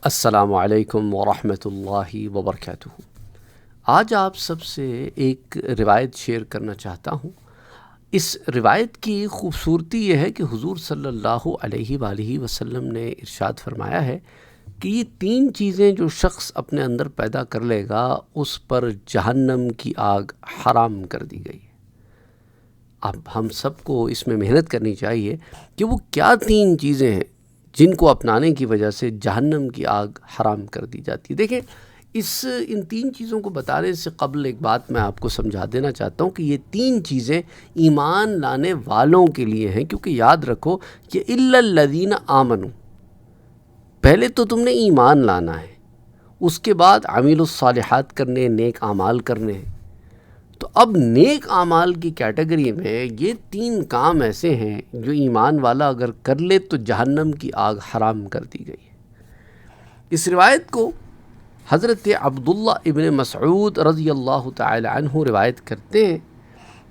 السلام علیکم ورحمۃ اللہ وبرکاتہ۔ آج آپ سب سے ایک روایت شیئر کرنا چاہتا ہوں۔ اس روایت کی خوبصورتی یہ ہے کہ حضور صلی اللہ علیہ وآلہ وسلم نے ارشاد فرمایا ہے کہ یہ 3 چیزیں جو شخص اپنے اندر پیدا کر لے گا اس پر جہنم کی آگ حرام کر دی گئی ہے۔ اب ہم سب کو اس میں محنت کرنی چاہیے کہ وہ کیا 3 چیزیں ہیں جن کو اپنانے کی وجہ سے جہنم کی آگ حرام کر دی جاتی ہے۔ دیکھیں، ان 3 چیزوں کو بتانے سے قبل ایک بات میں آپ کو سمجھا دینا چاہتا ہوں کہ یہ 3 چیزیں ایمان لانے والوں کے لیے ہیں، کیونکہ یاد رکھو کہ الا الذین آمنوا، پہلے تو تم نے ایمان لانا ہے، اس کے بعد عامل الصالحات کرنے، نیک اعمال کرنے ہیں۔ تو اب نیک اعمال کی کیٹیگری میں یہ 3 کام ایسے ہیں جو ایمان والا اگر کر لے تو جہنم کی آگ حرام کر دی گئی ہے۔ اس روایت کو حضرت عبداللہ ابن مسعود رضی اللہ تعالی عنہ روایت کرتے ہیں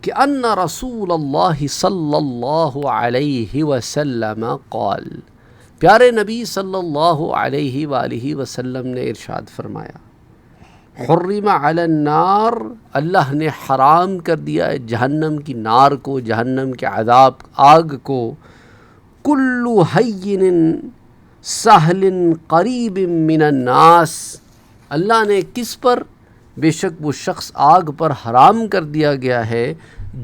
کہ ان رسول اللہ صلی اللہ علیہ وسلم قال، پیارے نبی صلی اللہ علیہ وآلہ وسلم نے ارشاد فرمایا، حرم علی النار، اللہ نے حرام کر دیا ہے جہنم کی نار کو، جہنم کے عذاب آگ کو، کل ہین سہل قریب من الناس، اللہ نے کس پر؟ بے شک وہ شخص آگ پر حرام کر دیا گیا ہے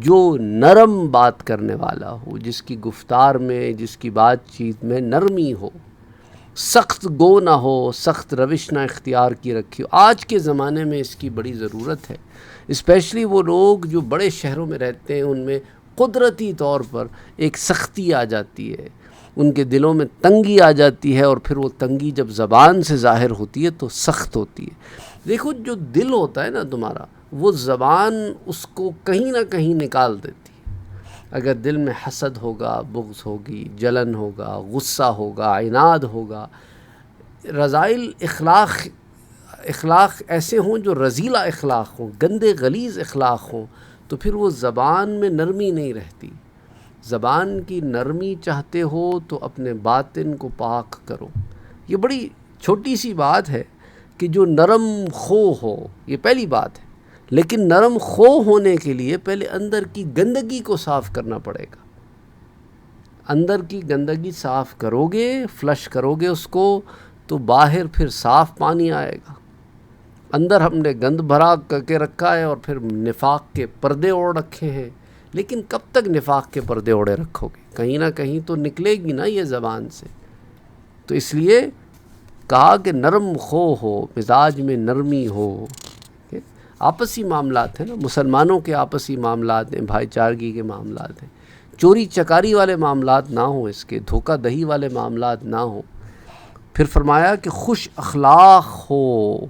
جو نرم بات کرنے والا ہو، جس کی گفتار میں، جس کی بات چیت میں نرمی ہو، سخت گو نہ ہو، سخت روش نہ اختیار کی رکھی ہو۔ آج کے زمانے میں اس کی بڑی ضرورت ہے، اسپیشلی وہ لوگ جو بڑے شہروں میں رہتے ہیں، ان میں قدرتی طور پر ایک سختی آ جاتی ہے، ان کے دلوں میں تنگی آ جاتی ہے، اور پھر وہ تنگی جب زبان سے ظاہر ہوتی ہے تو سخت ہوتی ہے۔ دیکھو، جو دل ہوتا ہے نا تمہارا، وہ زبان اس کو کہیں نہ کہیں نکال دیتی ہے۔ اگر دل میں حسد ہوگا، بغض ہوگی، جلن ہوگا، غصہ ہوگا، عناد ہوگا، رذائل اخلاق ایسے ہوں جو رذیلہ اخلاق ہوں، گندے غلیظ اخلاق ہوں، تو پھر وہ زبان میں نرمی نہیں رہتی۔ زبان کی نرمی چاہتے ہو تو اپنے باطن کو پاک کرو۔ یہ بڑی چھوٹی سی بات ہے کہ جو نرم خو ہو، یہ پہلی بات ہے، لیکن نرم خو ہونے کے لیے پہلے اندر کی گندگی کو صاف کرنا پڑے گا۔ اندر کی گندگی صاف کرو گے، فلش کرو گے اس کو، تو باہر پھر صاف پانی آئے گا۔ اندر ہم نے گند بھرا کر کے رکھا ہے اور پھر نفاق کے پردے اوڑھ رکھے ہیں، لیکن کب تک نفاق کے پردے اوڑھے رکھو گے؟ کہیں نہ کہیں تو نکلے گی نا یہ زبان سے۔ تو اس لیے کہا کہ نرم خو ہو، مزاج میں نرمی ہو۔ آپسی معاملات ہیں نا، مسلمانوں کے آپسی معاملات ہیں، بھائی چارگی کے معاملات ہیں، چوری چکاری والے معاملات نہ ہوں، اس کے دھوکہ دہی والے معاملات نہ ہوں۔ پھر فرمایا کہ خوش اخلاق ہو،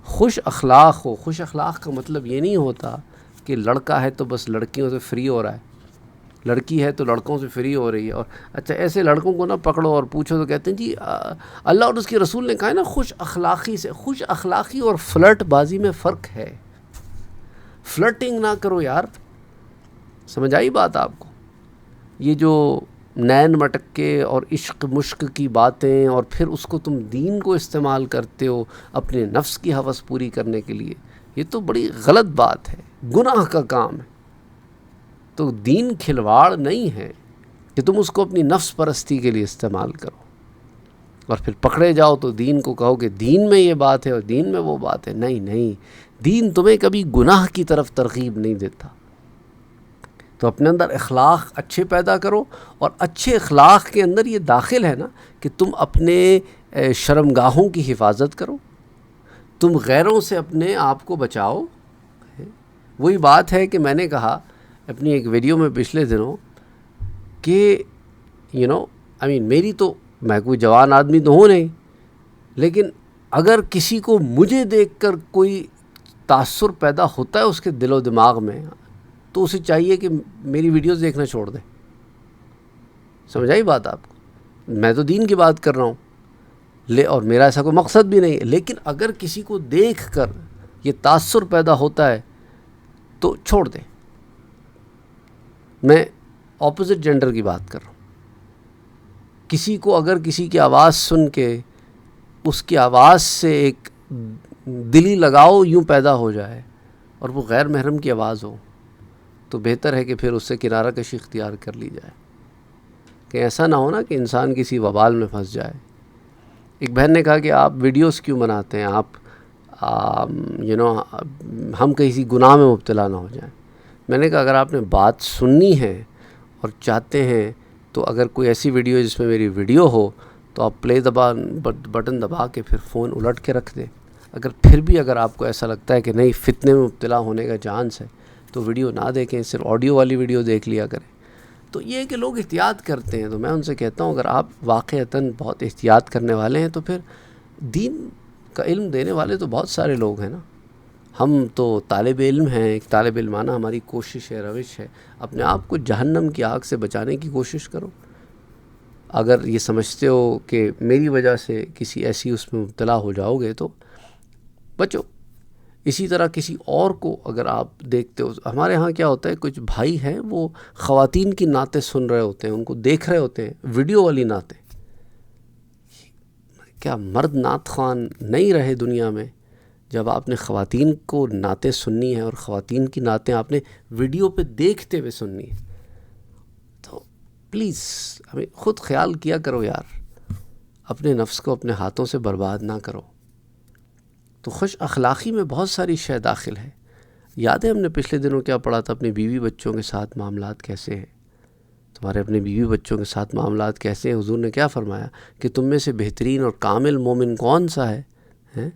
خوش اخلاق ہو۔ خوش اخلاق کا مطلب یہ نہیں ہوتا کہ لڑکا ہے تو بس لڑکیوں سے فری ہو رہا ہے، لڑکی ہے تو لڑکوں سے فری ہو رہی ہے۔ اور اچھا، ایسے لڑکوں کو نہ پکڑو اور پوچھو تو کہتے ہیں جی اللہ اور اس کے رسول نے کہا ہے نا خوش اخلاقی سے۔ خوش اخلاقی اور فلرٹ بازی میں فرق ہے۔ فلرٹنگ نہ کرو یار، سمجھ آئی بات آپ کو؟ یہ جو نین مٹکے اور عشق مشق کی باتیں، اور پھر اس کو تم دین کو استعمال کرتے ہو اپنے نفس کی ہوس پوری کرنے کے لیے، یہ تو بڑی غلط بات ہے، گناہ کا کام ہے۔ تو دین کھلواڑ نہیں ہے کہ تم اس کو اپنی نفس پرستی کے لیے استعمال کرو، اور پھر پکڑے جاؤ تو دین کو کہو کہ دین میں یہ بات ہے اور دین میں وہ بات ہے۔ نہیں، دین تمہیں کبھی گناہ کی طرف ترغیب نہیں دیتا۔ تو اپنے اندر اخلاق اچھے پیدا کرو، اور اچھے اخلاق کے اندر یہ داخل ہے نا کہ تم اپنے شرمگاہوں کی حفاظت کرو، تم غیروں سے اپنے آپ کو بچاؤ۔ وہی بات ہے کہ میں نے کہا اپنی ایک ویڈیو میں پچھلے دنوں کہ میری تو، میں کوئی جوان آدمی تو ہوں نہیں، لیکن اگر کسی کو مجھے دیکھ کر کوئی تاثر پیدا ہوتا ہے اس کے دل و دماغ میں، تو اسے چاہیے کہ میری ویڈیوز دیکھنا چھوڑ دے۔ سمجھ آئی بات آپ کو؟ میں تو دین کی بات کر رہا ہوں، اور میرا ایسا کوئی مقصد بھی نہیں ہے، لیکن اگر کسی کو دیکھ کر یہ تاثر پیدا ہوتا ہے تو چھوڑ دیں۔ میں اپوزٹ جینڈر کی بات کر رہا ہوں۔ کسی کو اگر کسی کی آواز سن کے اس کی آواز سے ایک دلی لگاؤ یوں پیدا ہو جائے اور وہ غیر محرم کی آواز ہو، تو بہتر ہے کہ پھر اس سے کنارہ کشی اختیار کر لی جائے، کہ ایسا نہ ہو نا کہ انسان کسی وبال میں پھنس جائے۔ ایک بہن نے کہا کہ آپ ویڈیوز کیوں بناتے ہیں، آپ ہم کسی گناہ میں مبتلا نہ ہو جائیں۔ میں نے کہا اگر آپ نے بات سننی ہے اور چاہتے ہیں تو اگر کوئی ایسی ویڈیو جس میں میری ویڈیو ہو تو آپ پلے بٹن دبا کے پھر فون الٹ کے رکھ دیں۔ اگر آپ کو ایسا لگتا ہے کہ نہیں فتنے میں مبتلا ہونے کا چانس ہے تو ویڈیو نہ دیکھیں، صرف آڈیو والی ویڈیو دیکھ لیا کریں۔ تو یہ ہے کہ لوگ احتیاط کرتے ہیں، تو میں ان سے کہتا ہوں اگر آپ واقعتاً بہت احتیاط کرنے والے ہیں تو پھر دین کا علم دینے والے تو بہت سارے لوگ ہیں نا۔ ہم تو طالب علم ہیں، ایک طالب علمانہ ہماری کوشش ہے، روش ہے، اپنے آپ کو جہنم کی آگ سے بچانے کی کوشش کرو۔ اگر یہ سمجھتے ہو کہ میری وجہ سے کسی ایسی اس میں مبتلا ہو جاؤ گے تو بچو۔ اسی طرح کسی اور کو اگر آپ دیکھتے ہو، ہمارے ہاں کیا ہوتا ہے، کچھ بھائی ہیں وہ خواتین کی نعتیں سن رہے ہوتے ہیں، ان کو دیکھ رہے ہوتے ہیں، ویڈیو والی نعتیں۔ کیا مرد نعت خوان نہیں رہے دنیا میں جب آپ نے خواتین کو نعتیں سننی ہیں اور خواتین کی نعتیں آپ نے ویڈیو پہ دیکھتے ہوئے سننی ہے؟ تو پلیز ہمیں خود خیال کیا کرو یار، اپنے نفس کو اپنے ہاتھوں سے برباد نہ کرو۔ تو خوش اخلاقی میں بہت ساری شے داخل ہے۔ یاد ہے ہم نے پچھلے دنوں کیا پڑھا تھا، اپنے بیوی بچوں کے ساتھ معاملات کیسے ہیں، تمہارے اپنے بیوی بچوں کے ساتھ معاملات کیسے ہیں؟ حضور نے کیا فرمایا کہ تم میں سے بہترین اور کامل مومن کون سا ہے؟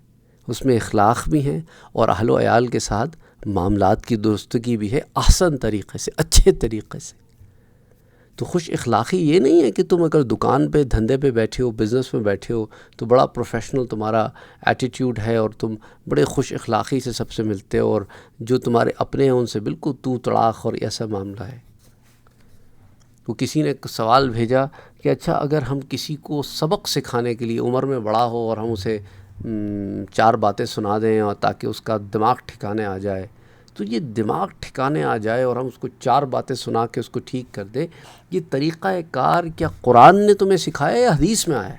اس میں اخلاق بھی ہیں اور اہل و عیال کے ساتھ معاملات کی درستگی بھی ہے، احسن طریقے سے، اچھے طریقے سے۔ تو خوش اخلاقی یہ نہیں ہے کہ تم اگر دکان پہ دھندے پہ بیٹھے ہو، بزنس میں بیٹھے ہو تو بڑا پروفیشنل تمہارا ایٹیٹیوڈ ہے اور تم بڑے خوش اخلاقی سے سب سے ملتے ہو، اور جو تمہارے اپنے ہیں ان سے بالکل تو تڑاق اور ایسا معاملہ ہے۔ تو کسی نے ایک سوال بھیجا کہ اچھا اگر ہم کسی کو سبق سکھانے کے لیے عمر میں بڑا ہو اور ہم اسے 4 باتیں سنا دیں اور تاکہ اس کا دماغ ٹھکانے آ جائے، تو یہ دماغ ٹھکانے آ جائے اور ہم اس کو 4 باتیں سنا کے اس کو ٹھیک کر دیں، یہ طریقہ کار کیا قرآن نے تمہیں سکھایا یا حدیث میں آیا ہے؟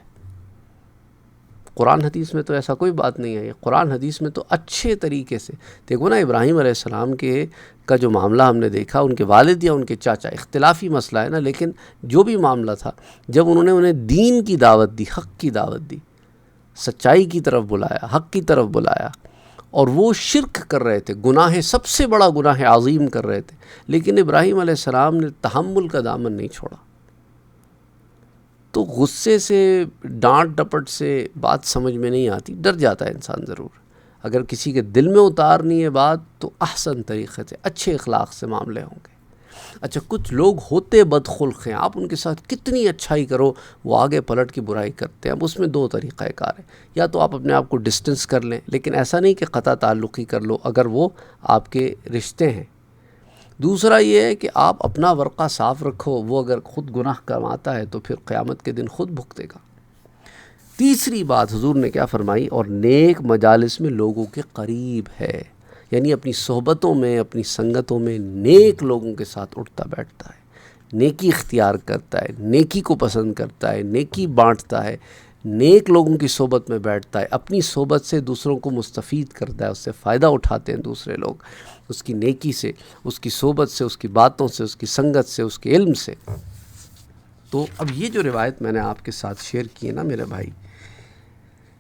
قرآن حدیث میں تو ایسا کوئی بات نہیں ہے۔ قرآن حدیث میں تو اچھے طریقے سے دیکھو نا، ابراہیم علیہ السلام کا جو معاملہ ہم نے دیکھا، ان کے والد یا ان کے چاچا، اختلافی مسئلہ ہے نا، لیکن جو بھی معاملہ تھا، جب انہوں نے انہیں دین کی دعوت دی، حق کی دعوت دی، سچائی کی طرف بلایا، حق کی طرف بلایا، اور وہ شرک کر رہے تھے، گناہ سب سے بڑا گناہ عظیم کر رہے تھے، لیکن ابراہیم علیہ السلام نے تحمل کا دامن نہیں چھوڑا۔ تو غصے سے، ڈانٹ ڈپٹ سے بات سمجھ میں نہیں آتی، ڈر جاتا ہے انسان ضرور۔ اگر کسی کے دل میں اتارنی ہے بات تو احسن طریقے سے، اچھے اخلاق سے معاملے ہوں گے۔ اچھا کچھ لوگ ہوتے بدخلق ہیں، آپ ان کے ساتھ کتنی اچھائی کرو وہ آگے پلٹ کی برائی کرتے ہیں۔ اب اس میں 2 طریقہ کار ہے، یا تو آپ اپنے آپ کو ڈسٹنس کر لیں، لیکن ایسا نہیں کہ قطع تعلقی کر لو اگر وہ آپ کے رشتے ہیں۔ دوسرا یہ ہے کہ آپ اپنا ورقہ صاف رکھو، وہ اگر خود گناہ کماتا ہے تو پھر قیامت کے دن خود بھگتے گا۔ تیسری بات حضور نے کیا فرمائی، اور نیک مجالس میں لوگوں کے قریب ہے، یعنی اپنی صحبتوں میں، اپنی سنگتوں میں نیک لوگوں کے ساتھ اٹھتا بیٹھتا ہے، نیکی اختیار کرتا ہے، نیکی کو پسند کرتا ہے، نیکی بانٹتا ہے، نیک لوگوں کی صحبت میں بیٹھتا ہے، اپنی صحبت سے دوسروں کو مستفید کرتا ہے، اس سے فائدہ اٹھاتے ہیں دوسرے لوگ، اس کی نیکی سے، اس کی صحبت سے، اس کی باتوں سے، اس کی سنگت سے، اس کے علم سے۔ تو اب یہ جو روایت میں نے آپ کے ساتھ شیئر کی ہے نا میرے بھائی،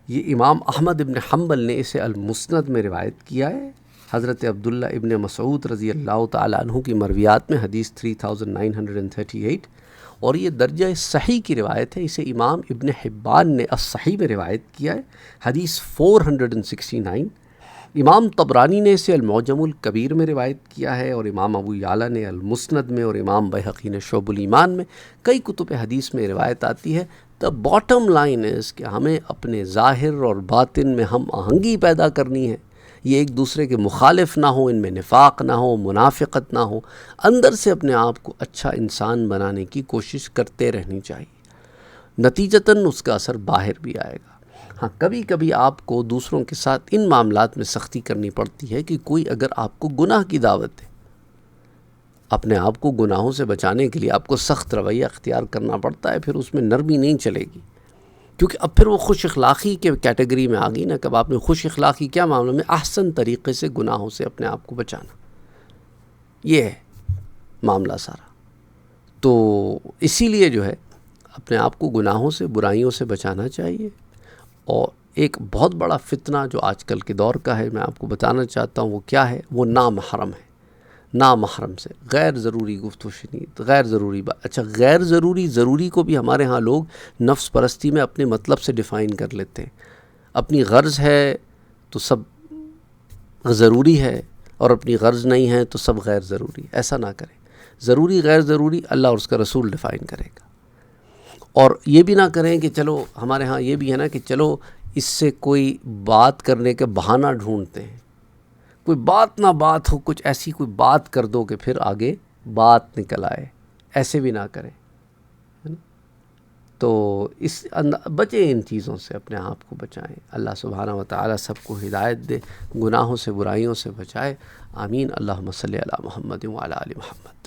یہ امام احمد ابن حنبل نے اسے المسند میں روایت کیا ہے، حضرت عبداللہ ابن مسعود رضی اللہ تعالیٰ عنہ کی مرویات میں، حدیث 3938، اور یہ درجہ صحیح کی روایت ہے۔ اسے امام ابن حبان نے الصحیح میں روایت کیا ہے، حدیث 469۔ امام طبرانی نے اسے المعجم الکبیر میں روایت کیا ہے، اور امام ابو یعلیٰ نے المسند میں، اور امام بہقی نے شعب الایمان میں۔ کئی کتب حدیث میں روایت آتی ہے۔ The bottom line is کہ ہمیں اپنے ظاہر اور باطن میں ہم آہنگی پیدا کرنی ہے، یہ ایک دوسرے کے مخالف نہ ہو، ان میں نفاق نہ ہو، منافقت نہ ہو، اندر سے اپنے آپ کو اچھا انسان بنانے کی کوشش کرتے رہنی چاہیے، نتیجتاً اس کا اثر باہر بھی آئے گا۔ ہاں کبھی کبھی آپ کو دوسروں کے ساتھ ان معاملات میں سختی کرنی پڑتی ہے کہ کوئی اگر آپ کو گناہ کی دعوت دے، اپنے آپ کو گناہوں سے بچانے کے لیے آپ کو سخت رویہ اختیار کرنا پڑتا ہے، پھر اس میں نرمی نہیں چلے گی، کیونکہ اب پھر وہ خوش اخلاقی کے کیٹیگری میں آ گئی نا. کب آپ نے خوش اخلاقی کیا معاملہ میں احسن طریقے سے گناہوں سے اپنے آپ کو بچانا، یہ ہے معاملہ سارا. تو اسی لیے جو ہے اپنے آپ کو گناہوں سے برائیوں سے بچانا چاہیے. اور ایک بہت بڑا فتنہ جو آج کل کے دور کا ہے میں آپ کو بتانا چاہتا ہوں وہ کیا ہے، وہ نامحرم ہے. نامحرم سے غیر ضروری گفت و شنید، غیر ضروری بات. اچھا غیر ضروری کو بھی ہمارے ہاں لوگ نفس پرستی میں اپنے مطلب سے ڈیفائن کر لیتے ہیں. اپنی غرض ہے تو سب ضروری ہے، اور اپنی غرض نہیں ہے تو سب غیر ضروری. ایسا نہ کریں. ضروری غیر ضروری اللہ اور اس کا رسول ڈیفائن کرے گا. اور یہ بھی نہ کریں کہ چلو ہمارے ہاں یہ بھی ہے نا کہ چلو اس سے کوئی بات کرنے کے بہانہ ڈھونڈتے ہیں. کوئی بات نہ بات ہو، کچھ ایسی کوئی بات کر دو کہ پھر آگے بات نکل آئے. ایسے بھی نہ کریں. تو اس بچیں ان چیزوں سے، اپنے آپ کو بچائیں. اللہ سبحانہ و تعالی سب کو ہدایت دے، گناہوں سے برائیوں سے بچائے. آمین. اللہم صلی علی محمد وعلی آل محمد.